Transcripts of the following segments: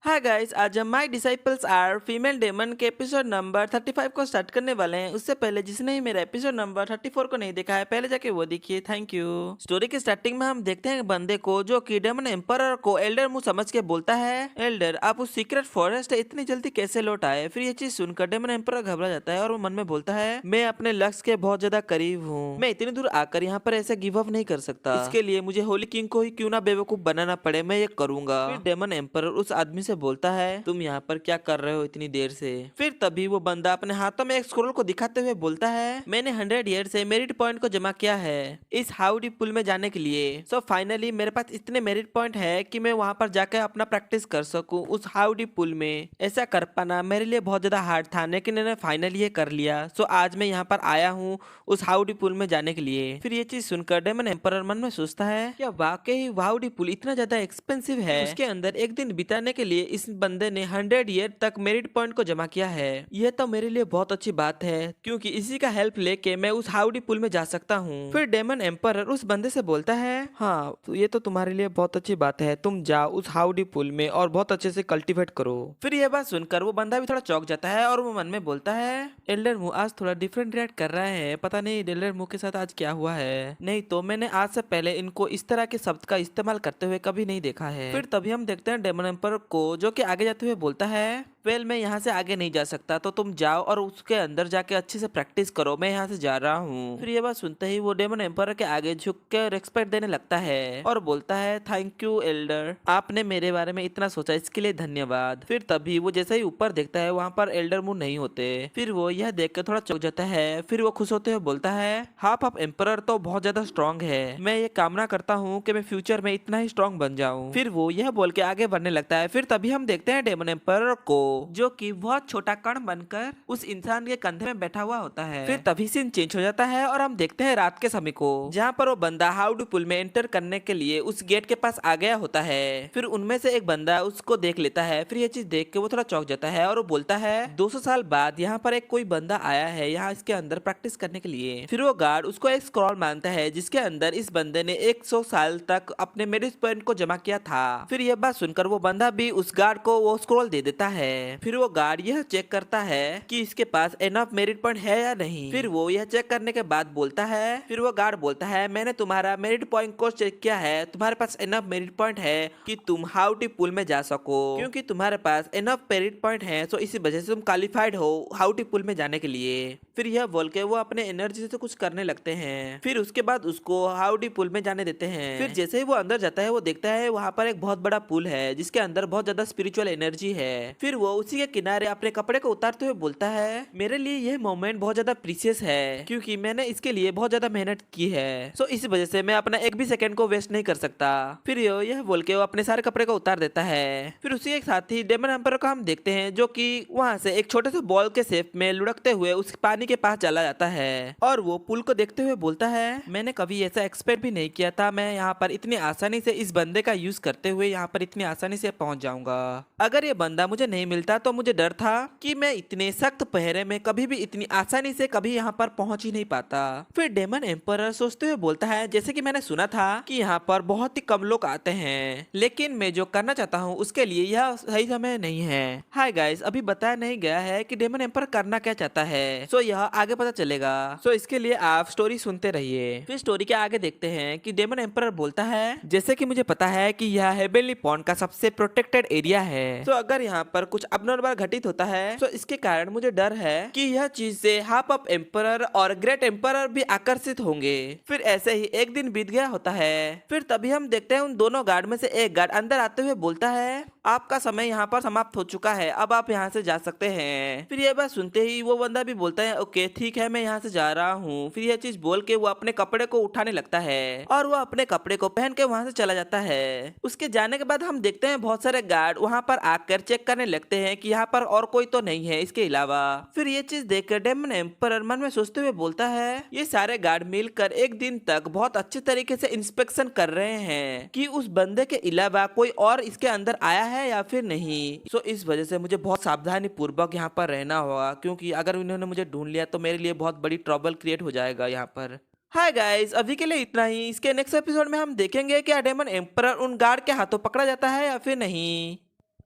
हाय guys, आज हम my disciples are female demon के एपिसोड नंबर 35 को स्टार्ट करने वाले हैं। उससे पहले जिसने ही मेरा एपिसोड नंबर 34 को नहीं देखा है, पहले जाके वो देखिए। Thank you. स्टोरी के स्टार्टिंग में हम देखते हैं बंदे को जो कि डेमन एम्परर को एल्डर मुंह समझ के बोलता है, एल्डर आप उस सीक्रेट फॉरेस्ट इतनी जल्दी कैसे लौट आए। फिर ये चीज सुनकर डेमन एम्परर घबरा जाता है और वो मन में बोलता है, मैं अपने लक्ष्य के बहुत ज्यादा करीब हूँ। मैं इतनी दूर आकर यहाँ पर ऐसे गिव अप नहीं कर सकता। इसके लिए मुझे होली किंग को ही क्यों ना बेवकूफ बनाना पड़े, मैं ये करूंगा। फिर डेमन एम्परर उस आदमी से बोलता है, तुम यहाँ पर क्या कर रहे हो इतनी देर से। फिर तभी वो बंदा अपने हाथों में एक स्क्रोल को दिखाते हुए बोलता है, मैंने 100 ईयर से मेरिट पॉइंट को जमा किया है इस हाउडी पुल में जाने के लिए। सो फाइनली मेरे पास इतने मेरिट पॉइंट है कि मैं वहाँ पर जाकर अपना प्रैक्टिस कर सकूं उस हाउडी पुल में। ऐसा कर पाना मेरे लिए बहुत ज्यादा हार्ड था, लेकिन मैंने फाइनली ये कर लिया। सो आज मैं यहाँ पर आया हूँ उस हाउडी पुल में जाने के लिए। फिर ये चीज सुनकर डेमन एम्परर मन में सोचता है, क्या वाकई हाउडी पुल इतना ज्यादा एक्सपेंसिव है। उसके अंदर एक दिन बिताने के लिए इस बंदे ने 100 ईयर तक मेरिट पॉइंट को जमा किया है। यह तो मेरे लिए बहुत अच्छी बात है, क्योंकि इसी का हेल्प लेके मैं उस हाउडी पुल में जा सकता हूँ। फिर डेमन एम्परर उस बंदे से बोलता है, हाँ तो ये तो तुम्हारे लिए बहुत अच्छी बात है, तुम जाओ उस हाउडी पुल में और बहुत अच्छे से कल्टीवेट करो। फिर यह बात सुनकर वो बंदा भी थोड़ा चौंक जाता है और वो मन में बोलता है, एल्डर मुंह आज थोड़ा डिफरेंट रिएक्ट कर रहा है, पता नहीं एल्डर मुंह के साथ आज क्या हुआ है। नहीं तो मैंने आज से पहले इनको इस तरह के शब्द का इस्तेमाल करते हुए कभी नहीं देखा है। फिर तभी हम देखते हैं डेमन एम्परर को, जो कि आगे जाते हुए बोलता है, वेल मैं यहाँ से आगे नहीं जा सकता, तो तुम जाओ और उसके अंदर जाके अच्छे से प्रैक्टिस करो, मैं यहाँ से जा रहा हूँ। फिर ये बात सुनते ही वो डेमन एम्परर के आगे झुक के रिस्पेक्ट देने लगता है और बोलता है, थैंक यू एल्डर, आपने मेरे बारे में इतना सोचा, इसके लिए धन्यवाद। फिर तभी वो जैसे ही ऊपर देखता है वहाँ पर एल्डर मुंह नहीं होते। फिर वो यह देख कर थोड़ा चौंक जाता है। फिर वो खुश होते हुए बोलता है, हाफ ऑफ एम्परर तो बहुत ज्यादा स्ट्रॉन्ग है, मैं ये कामना करता हूँ कि मैं फ्यूचर में इतना ही स्ट्रॉन्ग बन जाऊँ। फिर वो यह बोल के आगे बढ़ने लगता है। फिर तभी हम देखते हैं डेमन एम्परर को, जो कि बहुत छोटा कण बनकर उस इंसान के कंधे में बैठा हुआ होता है। फिर तभी सीन चेंज हो जाता है और हम देखते हैं रात के समय को, जहाँ पर वो बंदा हाउडी पुल में एंटर करने के लिए उस गेट के पास आ गया होता है। फिर उनमें से एक बंदा उसको देख लेता है। फिर ये चीज देख के वो थोड़ा चौंक जाता है और वो बोलता है, 200 साल बाद यहाँ पर एक कोई बंदा आया है यहाँ इसके अंदर प्रैक्टिस करने के लिए। फिर वो गार्ड उसको एक स्क्रॉल मांगता है जिसके अंदर इस बंदे ने 100 साल तक अपने मेरिट पॉइंट को जमा किया था। फिर यह बात सुनकर वो बंदा भी उस गार्ड को वो स्क्रॉल दे देता है। फिर वो गार्ड यह चेक करता है कि इसके पास एनफ मेरिट पॉइंट है या नहीं। फिर वो यह चेक करने के बाद बोलता है, फिर वो गार्ड बोलता है, मैंने तुम्हारा मेरिट पॉइंट को चेक किया है, तुम्हारे पास एनफ मेरिट पॉइंट है कि तुम हाउडी पुल में जा सको, क्योंकि तुम्हारे पास एनफ मेरिट पॉइंट है, तो इसी वजह से तुम क्वालिफाइड हो हाउडी पुल में जाने के लिए। फिर यह बोल के वो अपने एनर्जी से कुछ करने लगते हैं। फिर उसके बाद उसको हाउडी पुल में जाने देते हैं। फिर जैसे ही वो अंदर जाता है वो देखता है वहाँ पर एक बहुत बड़ा पुल है जिसके अंदर बहुत ज्यादा स्पिरिचुअल एनर्जी है। फिर वो उसी के किनारे अपने कपड़े को उतारते हुए बोलता है, मेरे लिए यह मोमेंट बहुत ज्यादा प्रीशियस है, क्योंकि मैंने इसके लिए बहुत ज्यादा मेहनत की है, सो इस वजह से मैं अपना एक भी सेकंड को वेस्ट नहीं कर सकता। फिर यह बोल के वो अपने सारे कपड़े को उतार देता है। फिर उसी एक साथ ही डेमन एम्परर को हम देखते हैं, जो कि वहाँ से एक छोटे से बॉल के शेप में लुढ़कते हुए उस पानी के पास चला जाता है और वो पुल को देखते हुए बोलता है, मैंने कभी ऐसा एक्सपेक्ट भी नहीं किया था मैं यहाँ पर इतनी आसानी से इस बंदे का यूज करते हुए यहाँ पर इतनी आसानी से पहुंच जाऊंगा। अगर ये बंदा मुझे नहीं मिलता तो मुझे डर था कि मैं इतने सख्त पहरे में कभी भी इतनी आसानी से कभी यहाँ पर पहुंच ही नहीं पाता। फिर डेमन एम्परर सोचते हुए बोलता है, जैसे कि मैंने सुना था कि यहाँ पर बहुत ही कम लोग आते हैं, लेकिन मैं जो करना चाहता हूँ उसके लिए यह सही समय नहीं है। हाय गाइस, अभी बताया नहीं गया है कि डेमन एम्परर करना क्या चाहता है, सो यह आगे पता चलेगा। सो इसके लिए आप स्टोरी सुनते रहिए। फिर स्टोरी के आगे देखते हैं कि डेमन एम्परर बोलता है, जैसे कि मुझे पता है कि यह हेवनली पॉन्ड का सबसे प्रोटेक्टेड एरिया है, तो अगर यहाँ पर कुछ अबनॉर्मल घटित होता है तो इसके कारण मुझे डर है कि यह चीज से हाफ ऑफ एम्परर और ग्रेट एम्परर भी आकर्षित होंगे। फिर ऐसे ही एक दिन बीत गया होता है। फिर तभी हम देखते हैं उन दोनों गार्ड में से एक गार्ड अंदर आते हुए बोलता है, आपका समय यहाँ पर समाप्त हो चुका है, अब आप यहाँ से जा सकते हैं। फिर यह बात सुनते ही वो बंदा भी बोलता है, ओके ठीक है मैं यहाँ से जा रहा हूँ। फिर यह चीज बोल के वो अपने कपड़े को उठाने लगता है और वो अपने कपड़े को पहन के वहाँ से चला जाता है। उसके जाने के बाद हम देखते हैं बहुत सारे गार्ड वहाँ पर आकर चेक करने लगते हैं कि यहाँ पर और कोई तो नहीं है इसके अलावा। फिर ये चीज देखकर डेमन एम्परर मन में सोचते हुए बोलता है, ये सारे गार्ड मिलकर एक दिन तक बहुत अच्छे तरीके से इंस्पेक्शन कर रहे हैं कि उस बंदे के अलावा कोई और इसके अंदर आया है या फिर नहीं। सो इस वजह से मुझे बहुत सावधानी पूर्वक यहाँ पर रहना होगा, क्योंकि अगर उन्होंने मुझे ढूंढ लिया तो मेरे लिए बहुत बड़ी ट्रबल क्रिएट हो जाएगा यहाँ पर। हाय गाइस, अभी के लिए इतना ही। इसके नेक्स्ट एपिसोड में हम देखेंगे कि डेमन एम्परर उन गार्ड के हाथों पकड़ा जाता है या फिर नहीं।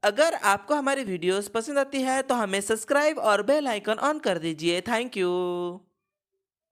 अगर आपको हमारी वीडियोस पसंद आती है तो हमें सब्सक्राइब और बेल आइकन ऑन कर दीजिए। Thank you.